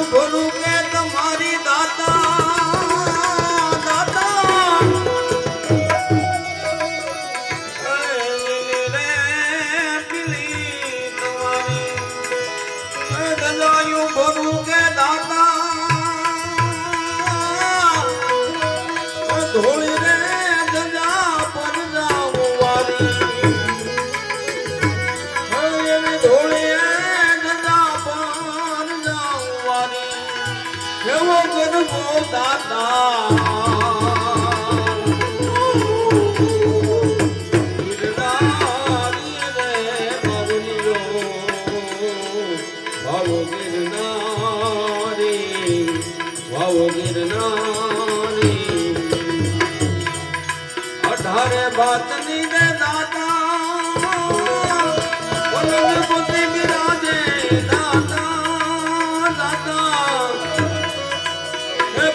ભોલું કે તમારી દાતા દાતા રે પીલી તમારી ગજાયું ભોલું કે દાતા ધોળી રે ગજા પર જાવું વારી એવો ગરબો દાતા ગિરનારી રે બાવલીઓ ભાવો ગિરનારી ભાવો ગિરનારી 18 ભાતની રે દાતા બોલને પોતે બિરાજે દાતા દાતા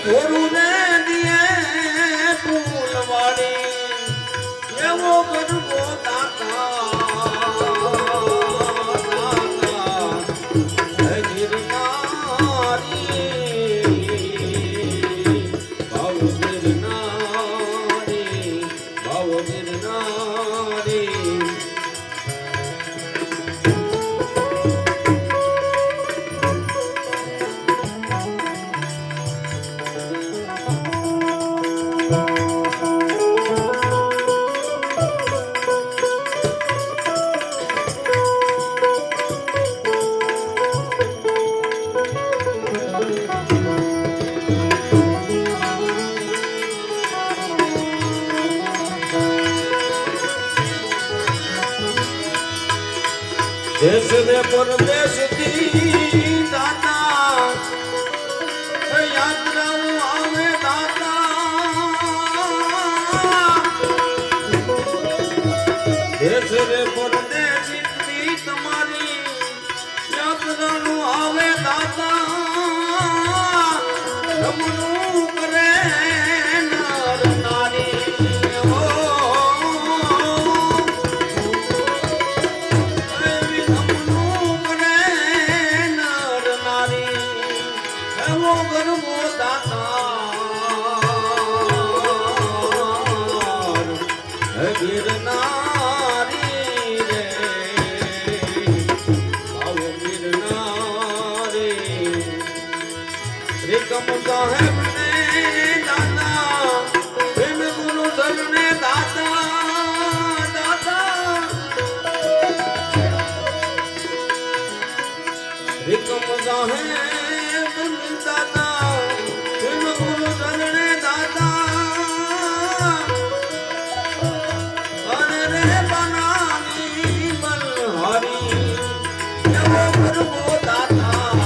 ભોરું ને દિયે ફૂલવાડી એવો ગરબો દાતા ગિરનારી ભાવ ગિરનારી ભાવ ગિરનારી देश ने परदेश दी दाता यात्राओं आवे दाता देश ने परदेश दी तुम्हारी यात्राओं आवे दाता नमनु करे नर नारी ગરબો દાતા ગિરનારી રે આવો ગિરનારી રેકમ સાહેબ ને દાતા બિન ગુરુ ધરને દાતા દાતા રેકમ સાહેબ દાતા બિન ગુરુ ધરને દાતા અરે રે બનાની બલહારી એવો ગરબો દાતા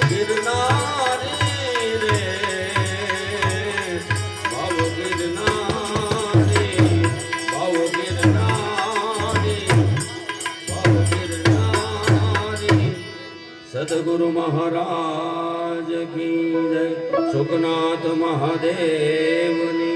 ગિરનારી રે ભાવ ગિરનારી ભાવ ગિરનારી ભાવ ગિરનારી સદગુરુ મહારાજ કી જય સુખનાથ મહાદેવની